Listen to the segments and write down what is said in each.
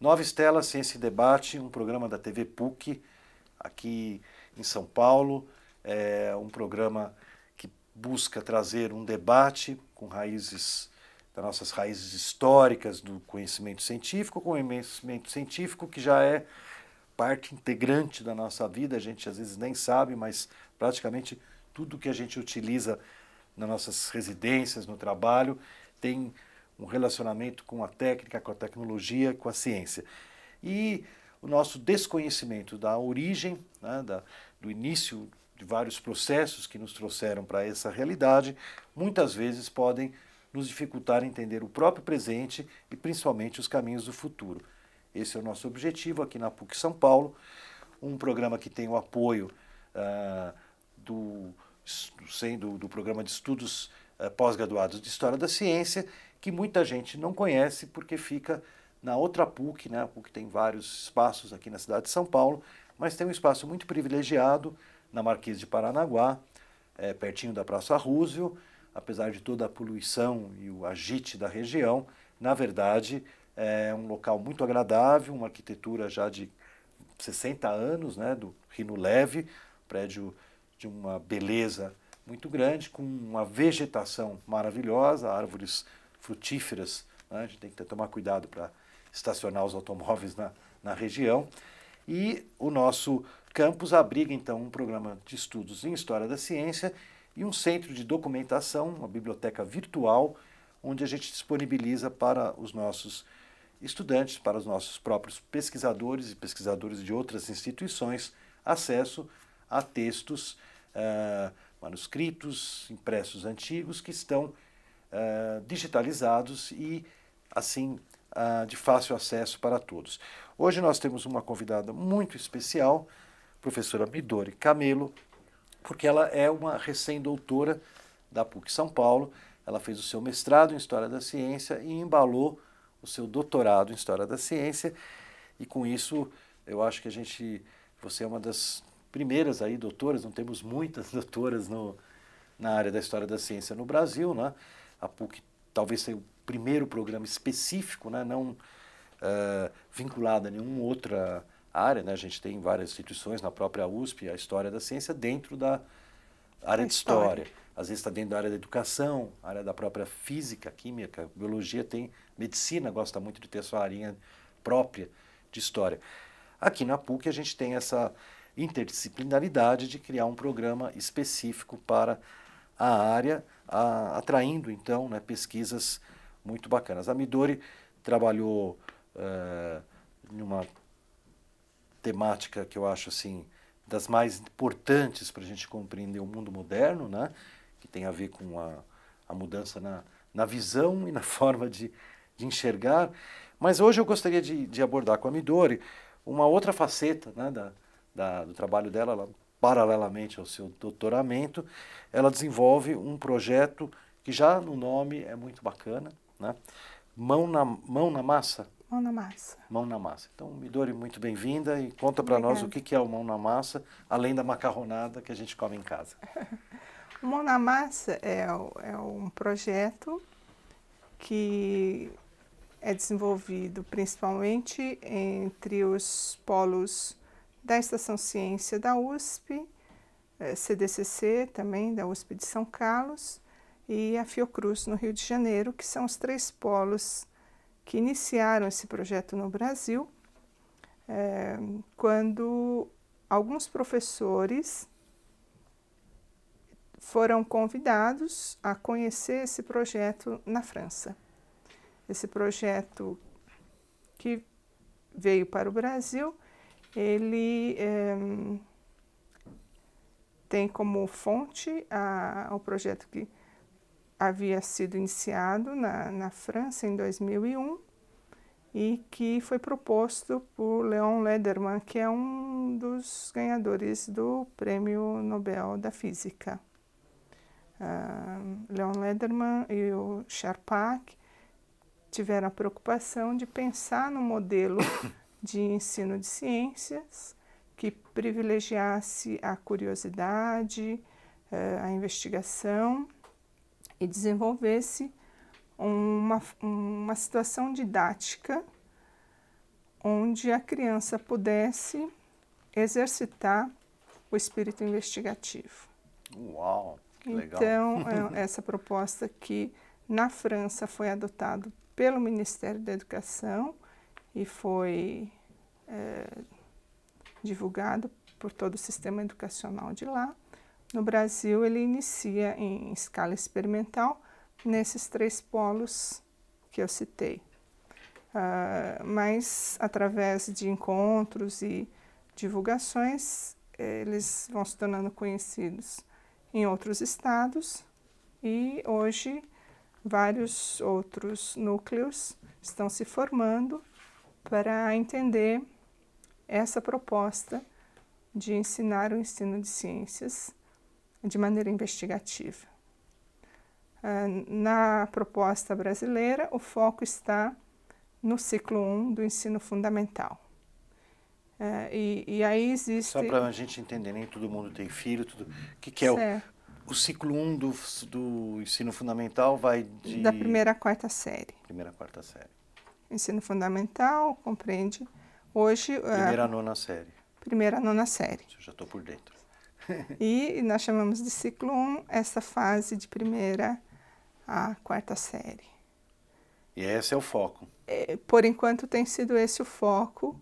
Nova Estela, Ciência e Debate, um programa da TV PUC, aqui em São Paulo. É um programa que busca trazer um debate com raízes, das nossas raízes históricas do conhecimento científico, que já é parte integrante da nossa vida, a gente às vezes nem sabe, mas praticamente tudo que a gente utiliza nas nossas residências, no trabalho, tem um relacionamento com a técnica, com a tecnologia, com a ciência. E o nosso desconhecimento da origem, né, do início de vários processos que nos trouxeram para essa realidade, muitas vezes podem nos dificultar a entender o próprio presente e principalmente os caminhos do futuro. Esse é o nosso objetivo aqui na PUC São Paulo, um programa que tem o apoio do programa de estudos pós-graduados de História da Ciência, que muita gente não conhece porque fica na outra PUC, né? A PUC tem vários espaços aqui na cidade de São Paulo, mas tem um espaço muito privilegiado na Marquês de Paranaguá, pertinho da Praça Roosevelt. Apesar de toda a poluição e o agite da região, na verdade é um local muito agradável, uma arquitetura já de 60 anos, né, do Rino Leve, prédio de uma beleza muito grande, com uma vegetação maravilhosa, árvores frutíferas, né? A gente tem que tomar cuidado para estacionar os automóveis na região. E o nosso campus abriga, então, um programa de estudos em História da Ciência e um centro de documentação, uma biblioteca virtual, onde a gente disponibiliza para os nossos estudantes, para os nossos próprios pesquisadores e pesquisadores de outras instituições, acesso a textos, manuscritos, impressos antigos que estão digitalizados e, assim, de fácil acesso para todos. Hoje nós temos uma convidada muito especial, professora Midori Camelo, porque ela é uma recém-doutora da PUC São Paulo. Ela fez o seu mestrado em História da Ciência e embalou o seu doutorado em História da Ciência. E com isso, eu acho que você é uma das primeiras aí doutoras, não temos muitas doutoras na área da História da Ciência no Brasil, né? A PUC talvez seja o primeiro programa específico, né? Não vinculado a nenhuma outra área, né? A gente tem várias instituições, na própria USP, a História da Ciência dentro da área de História. Às vezes está dentro da área da educação, área da própria física, química, biologia tem, medicina gosta muito de ter sua área própria de História. Aqui na PUC a gente tem essa interdisciplinaridade de criar um programa específico para a área, atraindo então, né, pesquisas muito bacanas. A Midori trabalhou numa temática que eu acho assim das mais importantes para a gente compreender o mundo moderno, né? Que tem a ver com a mudança na visão e na forma de enxergar. Mas hoje eu gostaria de abordar com a Midori uma outra faceta, né, do trabalho dela. Ela, paralelamente ao seu doutoramento, ela desenvolve um projeto que já no nome é muito bacana, né? Mão na massa? Mão na massa. Mão na massa. Então, Midori, muito bem-vinda e conta para nós o que é o mão na massa, além da macarronada que a gente come em casa. O Mão na Massa é um projeto que é desenvolvido principalmente entre os polos da Estação Ciência da USP, CDCC também, da USP de São Carlos, e a Fiocruz, no Rio de Janeiro, que são os 3 polos que iniciaram esse projeto no Brasil, quando alguns professores foram convidados a conhecer esse projeto na França. Esse projeto que veio para o Brasil, ele tem como fonte o projeto que havia sido iniciado na França em 2001 e que foi proposto por Léon Lederman, que é um dos ganhadores do Prêmio Nobel da Física. Léon Lederman e o Charpak tiveram a preocupação de pensar no modelo de ensino de ciências que privilegiasse a curiosidade, a investigação e desenvolvesse uma situação didática onde a criança pudesse exercitar o espírito investigativo. Uau, que legal. Então, essa proposta que na França foi adotada pelo Ministério da Educação e foi divulgado por todo o sistema educacional de lá. No Brasil, ele inicia em escala experimental nesses 3 polos que eu citei. Mas, através de encontros e divulgações, eles vão se tornando conhecidos em outros estados e hoje vários outros núcleos estão se formando para entender essa proposta de ensinar o ensino de ciências de maneira investigativa. Na proposta brasileira, o foco está no ciclo 1 do ensino fundamental. E aí existe... Só para a gente entender, nem todo mundo tem filho, tudo. O que é o ciclo 1 do ensino fundamental? Vai de... Da primeira à quarta série. Primeira à quarta série. Ensino fundamental compreende hoje... Primeira à nona série. Primeira à nona série. Eu já estou por dentro. E nós chamamos de ciclo 1 essa fase de primeira à quarta série. E esse é o foco? Por enquanto tem sido esse o foco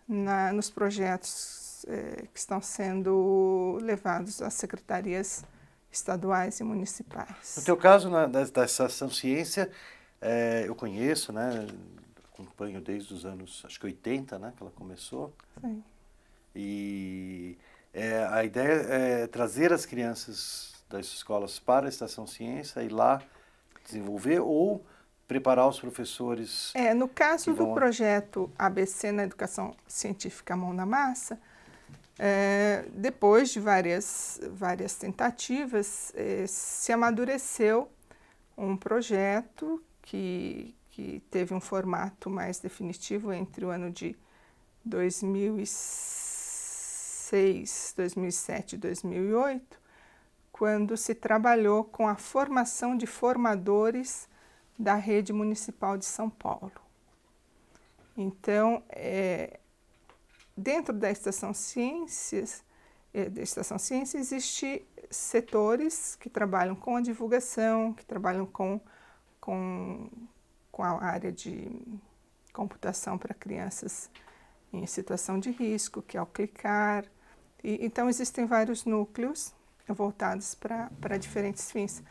nos projetos que estão sendo levados às secretarias estaduais e municipais. No teu caso, da Estação Ciência, eu conheço, né, acompanho desde os anos, acho que 80, né, que ela começou. Sim. E a ideia é trazer as crianças das escolas para a Estação Ciência e lá desenvolver ou preparar os professores. No caso do projeto ABC na Educação Científica Mão na Massa, depois de várias tentativas, se amadureceu um projeto que teve um formato mais definitivo entre o ano de 2006, 2007 e 2008, quando se trabalhou com a formação de formadores da Rede Municipal de São Paulo. Então, dentro da Estação Ciências, existem setores que trabalham com a divulgação, que trabalham com a área de computação para crianças em situação de risco, que é o Clicar. Então, existem vários núcleos voltados para diferentes fins.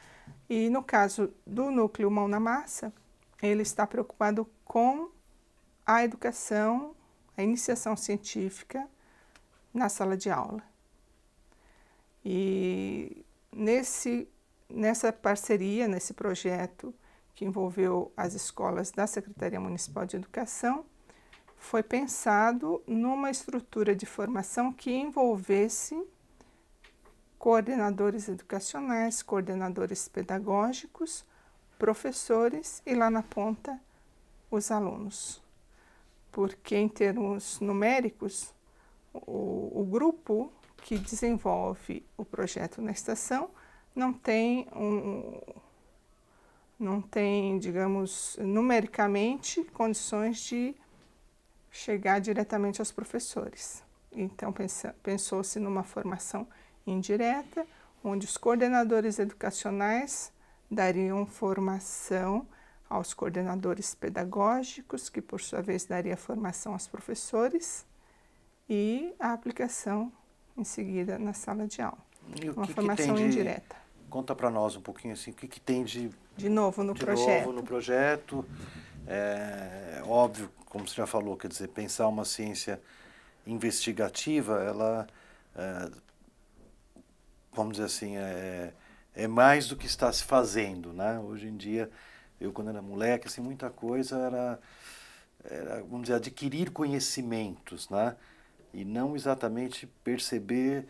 E no caso do núcleo Mão na Massa, ele está preocupado com a educação, a iniciação científica na sala de aula. E nessa parceria, nesse projeto que envolveu as escolas da Secretaria Municipal de Educação, foi pensado numa estrutura de formação que envolvesse coordenadores educacionais, coordenadores pedagógicos, professores e lá na ponta os alunos. Porque em termos numéricos, o grupo que desenvolve o projeto na estação não tem, digamos, numericamente condições de chegar diretamente aos professores. Então pensou-se numa formação indireta, onde os coordenadores educacionais dariam formação aos coordenadores pedagógicos, que por sua vez daria formação aos professores, e a aplicação em seguida na sala de aula. Uma formação indireta. Conta para nós um pouquinho assim, o que tem de novo no projeto. Novo no projeto. Óbvio, como você já falou, quer dizer, pensar uma ciência investigativa, ela, vamos dizer assim, é mais do que está se fazendo, né? Hoje em dia, eu quando era moleque, assim, muita coisa era, vamos dizer, adquirir conhecimentos, né? E não exatamente perceber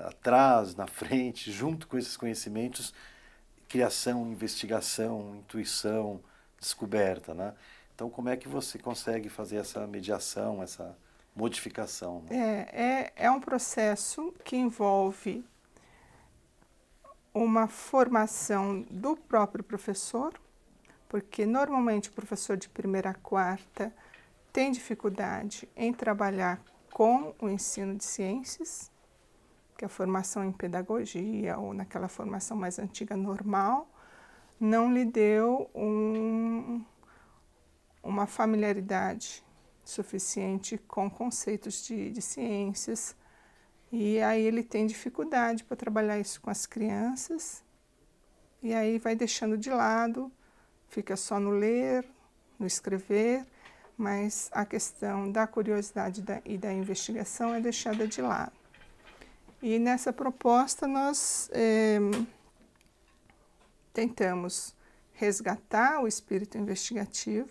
atrás, na frente, junto com esses conhecimentos, criação, investigação, intuição, descoberta, né? Então, como é que você consegue fazer essa mediação, essa modificação? Né? É um processo que envolve uma formação do próprio professor, porque normalmente o professor de primeira a quarta tem dificuldade em trabalhar com o ensino de ciências, que a formação em pedagogia ou naquela formação mais antiga normal não lhe deu uma familiaridade suficiente com conceitos de ciências, e aí ele tem dificuldade para trabalhar isso com as crianças, e aí vai deixando de lado, fica só no ler, no escrever, mas a questão da curiosidade e da investigação é deixada de lado. E nessa proposta nós tentamos resgatar o espírito investigativo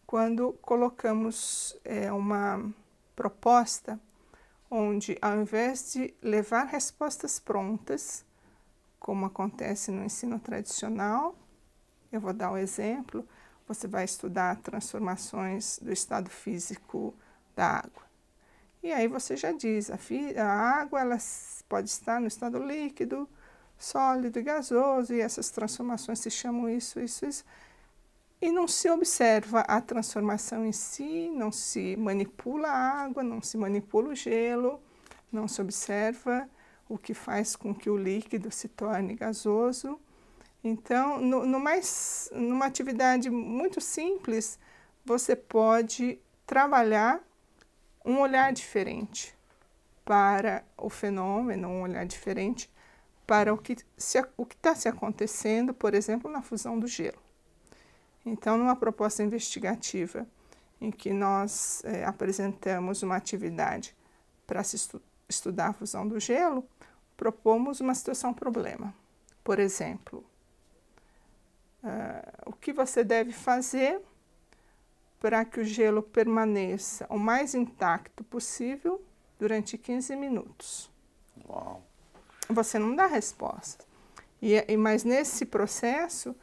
quando colocamos uma proposta onde, ao invés de levar respostas prontas, como acontece no ensino tradicional, eu vou dar um exemplo, você vai estudar transformações do estado físico da água. E aí você já diz, a água ela pode estar no estado líquido, sólido e gasoso, e essas transformações se chamam isso, isso, isso. E não se observa a transformação em si, não se manipula a água, não se manipula o gelo, não se observa o que faz com que o líquido se torne gasoso. Então, numa atividade muito simples, você pode trabalhar um olhar diferente para o fenômeno, um olhar diferente para o que está se acontecendo, por exemplo, na fusão do gelo. Então, numa proposta investigativa em que nós apresentamos uma atividade para se estudar a fusão do gelo, propomos uma situação-problema. Por exemplo, o que você deve fazer para que o gelo permaneça o mais intacto possível durante 15 minutos. Uau. Você não dá resposta. Mas nesse processo,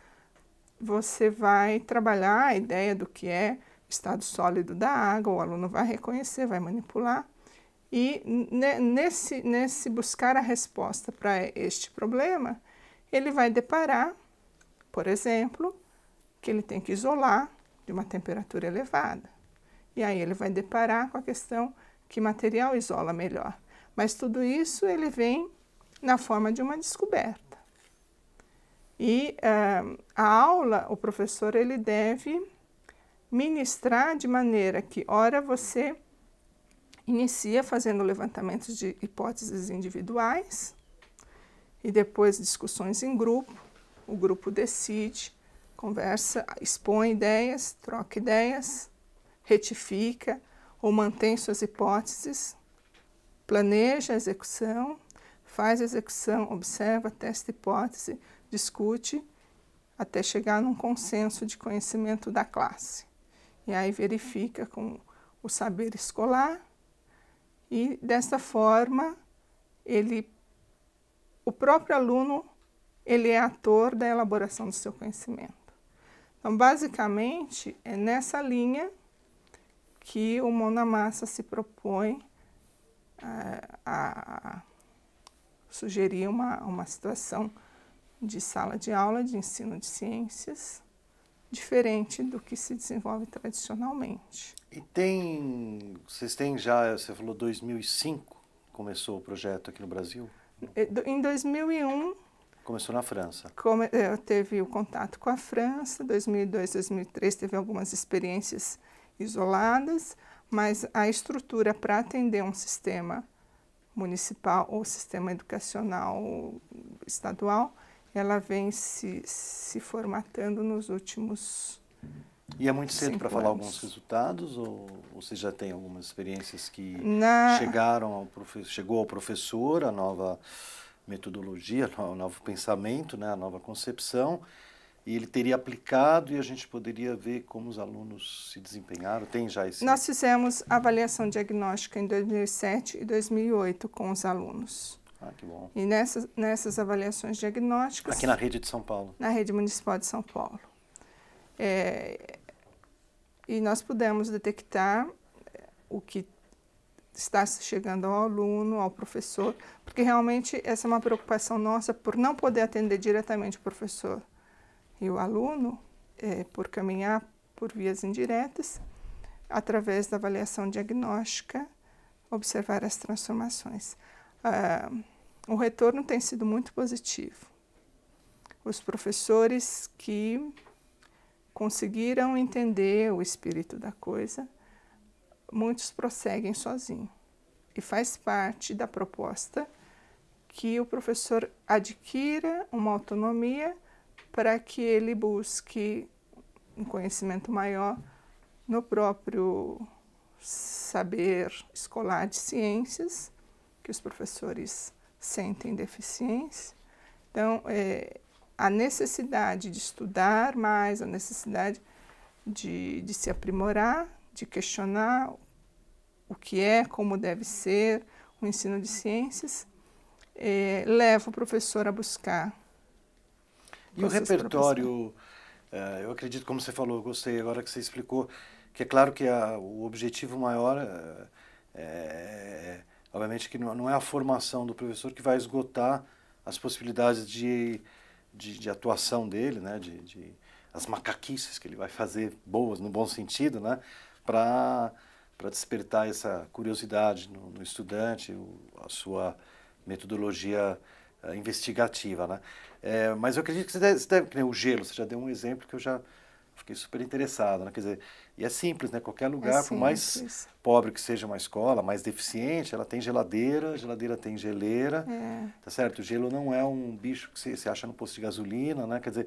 você vai trabalhar a ideia do que é estado sólido da água, o aluno vai reconhecer, vai manipular, e nesse buscar a resposta para este problema, ele vai deparar, por exemplo, que ele tem que isolar de uma temperatura elevada. E aí ele vai deparar com a questão que material isola melhor. Mas tudo isso ele vem na forma de uma descoberta. E a aula, o professor ele deve ministrar de maneira que, ora, você inicia fazendo levantamentos de hipóteses individuais e depois discussões em grupo. O grupo decide, conversa, expõe ideias, troca ideias, retifica ou mantém suas hipóteses, planeja a execução, faz a execução, observa, testa a hipótese, discute até chegar num consenso de conhecimento da classe. E aí verifica com o saber escolar e, dessa forma, o próprio aluno ele é ator da elaboração do seu conhecimento. Então, basicamente, é nessa linha que o Mão na Massa se propõe a sugerir uma situação de sala de aula de ensino de ciências diferente do que se desenvolve tradicionalmente. E vocês têm já, você falou 2005, começou o projeto aqui no Brasil? Em 2001... Começou na França. Teve o contato com a França, 2002, 2003 teve algumas experiências isoladas, mas a estrutura para atender um sistema municipal ou sistema educacional estadual, ela vem se formatando nos últimos 5 anos. E é muito cedo para falar alguns resultados, ou você já tem algumas experiências que chegou ao professor, a nova metodologia, o novo pensamento, né, a nova concepção, e ele teria aplicado e a gente poderia ver como os alunos se desempenharam? Tem já esse... Nós fizemos avaliação diagnóstica em 2007 e 2008 com os alunos. Ah, que bom. E nessas avaliações diagnósticas... Aqui na rede de São Paulo? Na rede municipal de São Paulo. E nós pudemos detectar o que está chegando ao aluno, ao professor, porque realmente essa é uma preocupação nossa por não poder atender diretamente o professor e o aluno, por caminhar por vias indiretas. através da avaliação diagnóstica, observar as transformações. O retorno tem sido muito positivo. Os professores que conseguiram entender o espírito da coisa, muitos prosseguem sozinhos. E faz parte da proposta que o professor adquira uma autonomia para que ele busque um conhecimento maior no próprio saber escolar de ciências, que os professores sentem deficiência. Então, a necessidade de estudar mais, a necessidade de se aprimorar, de questionar o que é, como deve ser o ensino de ciências, leva o professor a buscar. E o repertório, eu acredito, como você falou, gostei agora que você explicou, que é claro que o objetivo maior, obviamente que não é a formação do professor que vai esgotar as possibilidades de atuação dele, né, as macaquices que ele vai fazer boas, no bom sentido, né, para despertar essa curiosidade no estudante, a sua metodologia investigativa, né. Mas eu acredito que você deve, que nem o gelo, você já deu um exemplo que eu já fiquei super interessado, né, quer dizer, e é simples, né, qualquer lugar, por mais pobre que seja uma escola, mais deficiente, ela tem geladeira, geladeira tem geleira, tá certo? O gelo não é um bicho que você acha no posto de gasolina, né, quer dizer,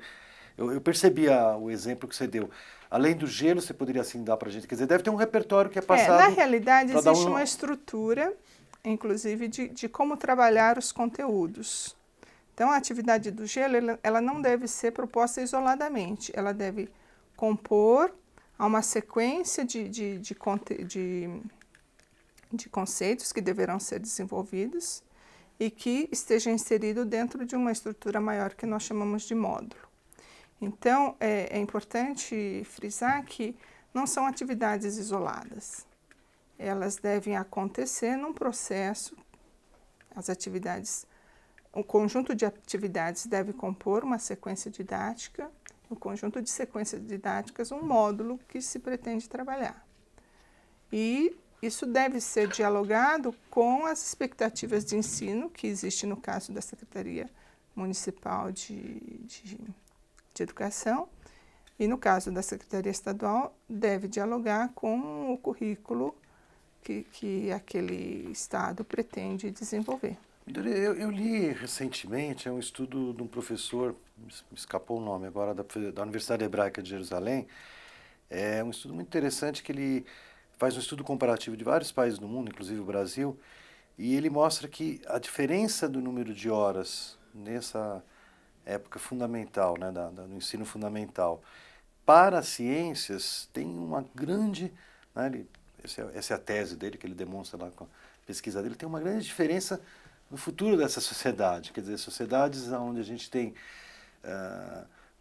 eu percebi o exemplo que você deu. Além do gelo, você poderia assim dar pra gente, quer dizer, deve ter um repertório que é passado... na realidade, existe uma estrutura, inclusive, de como trabalhar os conteúdos. Então, a atividade do gelo, ela não deve ser proposta isoladamente, ela deve compor a uma sequência de conceitos que deverão ser desenvolvidos e que esteja inserido dentro de uma estrutura maior que nós chamamos de módulo. Então, é importante frisar que não são atividades isoladas. Elas devem acontecer num processo, um conjunto de atividades deve compor uma sequência didática, no conjunto de sequências didáticas, um módulo que se pretende trabalhar. E isso deve ser dialogado com as expectativas de ensino que existe no caso da Secretaria Municipal de Educação e no caso da Secretaria Estadual deve dialogar com o currículo que aquele estado pretende desenvolver. Eu li recentemente um estudo de um professor, me escapou o nome agora, da Universidade Hebraica de Jerusalém. É um estudo muito interessante que ele faz um estudo comparativo de vários países do mundo, inclusive o Brasil, e ele mostra que a diferença do número de horas nessa época fundamental, né, do ensino fundamental, para as ciências tem uma grande... Né, essa é a tese dele, que ele demonstra lá com a pesquisa dele, tem uma grande diferença no futuro dessa sociedade, quer dizer, sociedades onde a gente tem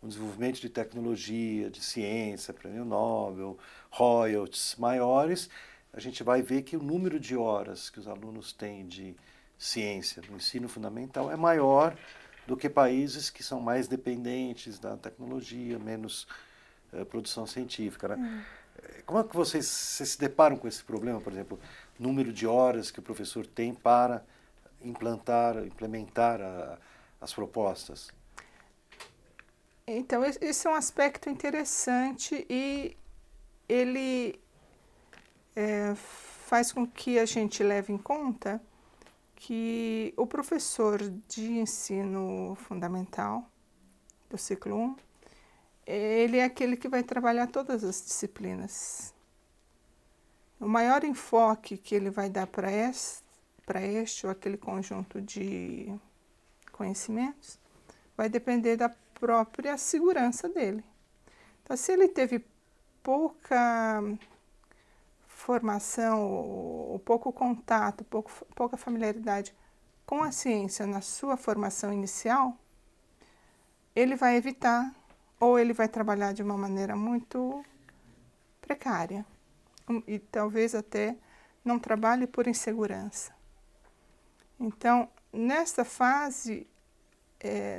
um desenvolvimento de tecnologia, de ciência, prêmio Nobel, royalties maiores, a gente vai ver que o número de horas que os alunos têm de ciência no ensino fundamental é maior do que países que são mais dependentes da tecnologia, menos produção científica, né? Como é que vocês se deparam com esse problema, por exemplo, número de horas que o professor tem para implementar as propostas? Então, esse é um aspecto interessante e ele faz com que a gente leve em conta que o professor de ensino fundamental do ciclo 1, ele é aquele que vai trabalhar todas as disciplinas. O maior enfoque que ele vai dar para este ou aquele conjunto de conhecimentos vai depender da própria segurança dele. Então, se ele teve pouca formação, ou pouco contato, pouca familiaridade com a ciência na sua formação inicial, ele vai evitar ou ele vai trabalhar de uma maneira muito precária e talvez até não trabalhe por insegurança. Então, nesta fase,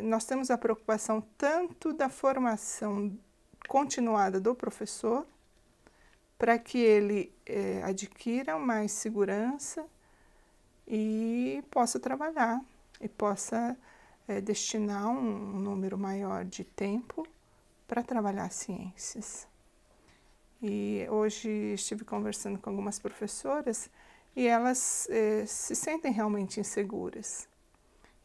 nós temos a preocupação tanto da formação continuada do professor, para que ele adquira mais segurança e possa trabalhar e possa destinar um número maior de tempo para trabalhar ciências. E hoje estive conversando com algumas professoras e elas se sentem realmente inseguras.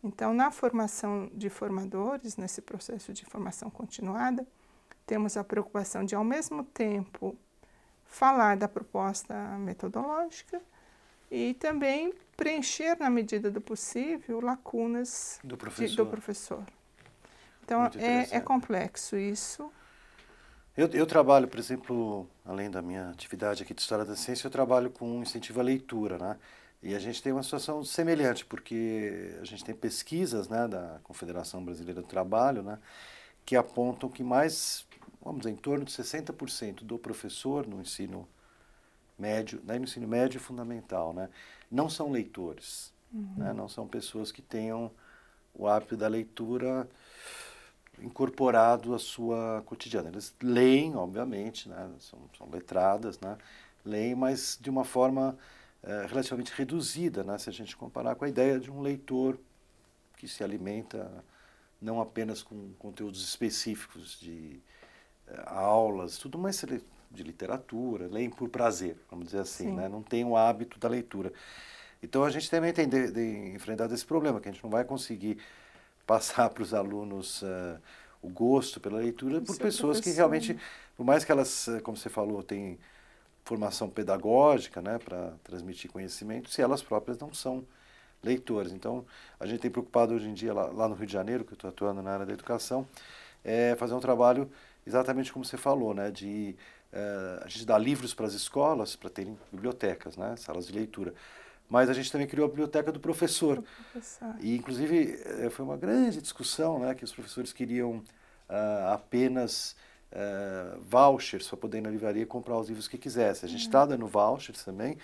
Então, na formação de formadores, nesse processo de formação continuada, temos a preocupação de, ao mesmo tempo, falar da proposta metodológica e também preencher, na medida do possível, lacunas do professor. Então, é complexo isso. Eu trabalho, por exemplo, além da minha atividade aqui de História da Ciência, eu trabalho com incentivo à leitura, né? E a gente tem uma situação semelhante, porque a gente tem pesquisas, né, da Confederação Brasileira do Trabalho, né, que apontam que mais, vamos dizer, em torno de 60% do professor no ensino médio, no ensino médio e fundamental, né, não são leitores, né, não são pessoas que tenham o hábito da leitura incorporado à sua cotidiana. Eles leem, obviamente, né, são letradas, né, leem, mas de uma forma relativamente reduzida, né, se a gente comparar com a ideia de um leitor que se alimenta não apenas com conteúdos específicos de aulas, tudo, mas de literatura, leem por prazer, vamos dizer assim, né, não tem o hábito da leitura. Então a gente também tem de enfrentar esse problema, que a gente não vai conseguir passar para os alunos o gosto pela leitura por pessoas que realmente, por mais que elas, como você falou, têm formação pedagógica, né, para transmitir conhecimento, se elas próprias não são leitoras. Então, a gente tem preocupado hoje em dia, lá no Rio de Janeiro, que eu estou atuando na área da educação, fazer um trabalho exatamente como você falou, né, de a gente dá livros para as escolas, para terem bibliotecas, né, salas de leitura. Mas a gente também criou a biblioteca do professor. E, inclusive, foi uma grande discussão, né, que os professores queriam apenas vouchers para poder ir na livraria comprar os livros que quisessem. A gente está dando vouchers também,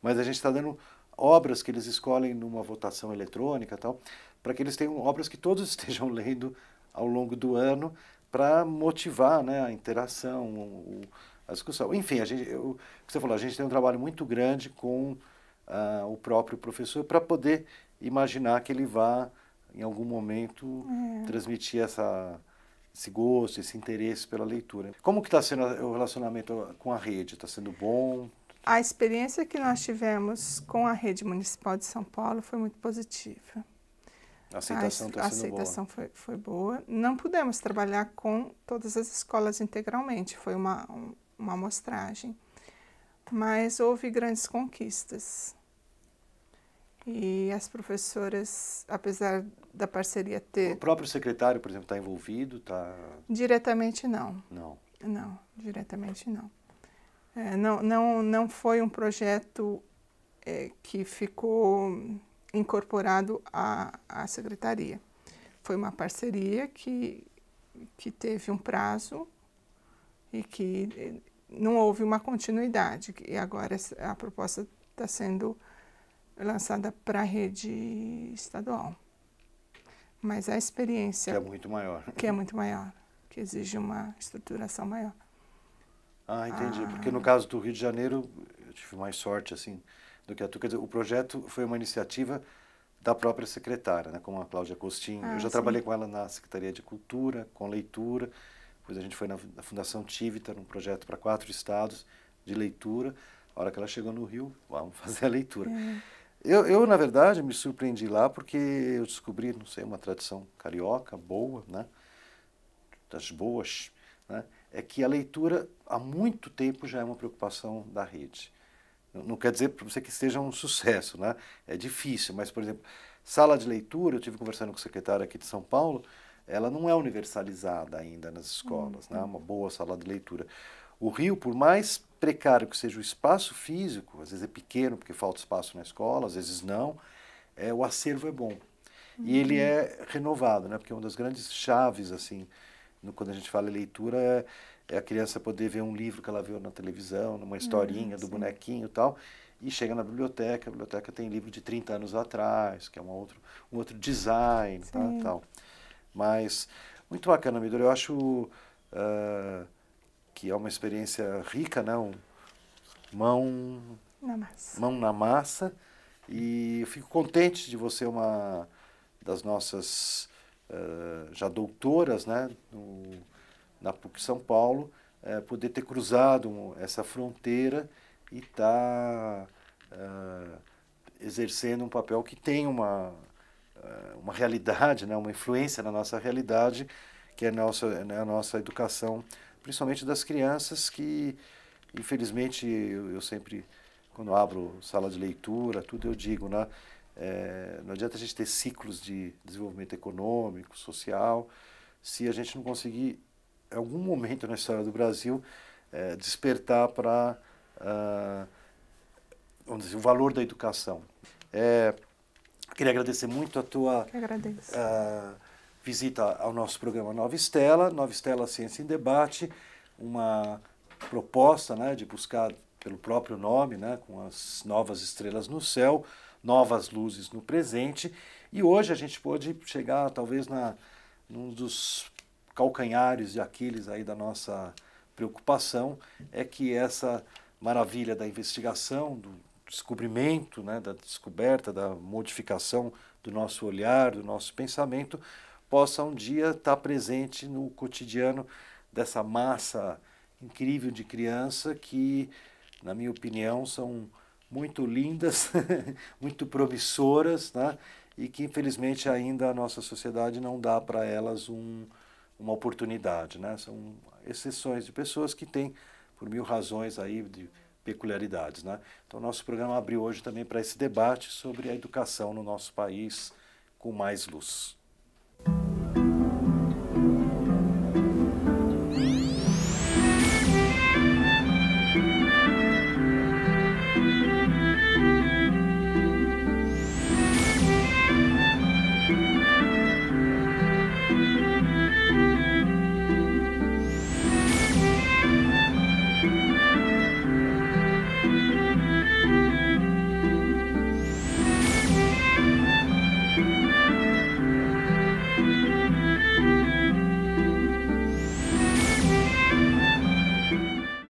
mas a gente está dando obras que eles escolhem numa votação eletrônica e tal, para que eles tenham obras que todos estejam lendo ao longo do ano para motivar, né, a interação, a discussão. Enfim, o que você falou, a gente tem um trabalho muito grande com o próprio professor para poder imaginar que ele vá, em algum momento, transmitir esse gosto, esse interesse pela leitura. Como que está sendo o relacionamento com a rede? Está sendo bom? A experiência que nós tivemos com a rede municipal de São Paulo foi muito positiva. A aceitação está sendo boa. A aceitação foi boa. Não pudemos trabalhar com todas as escolas integralmente, foi uma amostragem. Mas houve grandes conquistas. E as professoras, apesar da parceria ter... O próprio secretário, por exemplo, está envolvido? Diretamente não. Não? Não, diretamente não. Não foi um projeto que ficou incorporado à secretaria. Foi uma parceria que teve um prazo e que não houve uma continuidade. E agora a proposta está sendo lançada para a rede estadual. Mas a experiência... Que é muito maior. Que é muito maior, que exige uma estruturação maior. Ah, entendi. Porque no caso do Rio de Janeiro, eu tive mais sorte, assim, do que a tua. Quer dizer, o projeto foi uma iniciativa da própria secretária, né, como a Cláudia Costin. Eu já trabalhei com ela na Secretaria de Cultura, com leitura. Depois a gente foi na Fundação Tivita, num projeto para 4 estados de leitura. A hora que ela chegou no Rio, vamos fazer a leitura. Eu, na verdade, me surpreendi lá porque eu descobri, não sei, uma tradição carioca boa, né, das boas, né, é que a leitura há muito tempo já é uma preocupação da rede. Não quer dizer para você que seja um sucesso, né? É difícil, mas, por exemplo, sala de leitura, eu estive conversando com o secretário aqui de São Paulo, ela não é universalizada ainda nas escolas, né? Uma boa sala de leitura. O Rio, por mais precário que seja o espaço físico, às vezes é pequeno porque falta espaço na escola, às vezes não, o acervo é bom. E ele é renovado, né? Porque uma das grandes chaves, assim, quando a gente fala em leitura, é a criança poder ver um livro que ela viu na televisão, numa historinha do bonequinho e tal, e chega na biblioteca, a biblioteca tem livro de 30 anos atrás, que é um outro design, tá, tal. Mas, muito bacana, Midori, eu acho que é uma experiência rica, né? mão na massa. E eu fico contente de você, uma das nossas já doutoras, né, na PUC São Paulo, poder ter cruzado essa fronteira e estar exercendo um papel que tem uma realidade, né, uma influência na nossa realidade, que é a nossa educação, principalmente das crianças, que infelizmente eu sempre, quando abro sala de leitura, tudo eu digo, né, não adianta a gente ter ciclos de desenvolvimento econômico, social, se a gente não conseguir, em algum momento na história do Brasil, despertar para vamos dizer, o valor da educação. Queria agradecer muito a tua visita ao nosso programa Nova Estela, Ciência em Debate, uma proposta, né, de buscar, pelo próprio nome, né, com as novas estrelas no céu, novas luzes no presente, e hoje a gente pôde chegar talvez num dos calcanhares de Aquiles aí da nossa preocupação, é que essa maravilha da investigação, do descobrimento, né, da descoberta, da modificação do nosso olhar, do nosso pensamento, possa um dia estar presente no cotidiano dessa massa incrível de criança que, na minha opinião, são muito lindas, muito promissoras, né, e que infelizmente ainda a nossa sociedade não dá para elas uma oportunidade, né? São exceções de pessoas que têm, por mil razões aí, de peculiaridades, né? Então, nosso programa abriu hoje também para esse debate sobre a educação no nosso país com mais luz.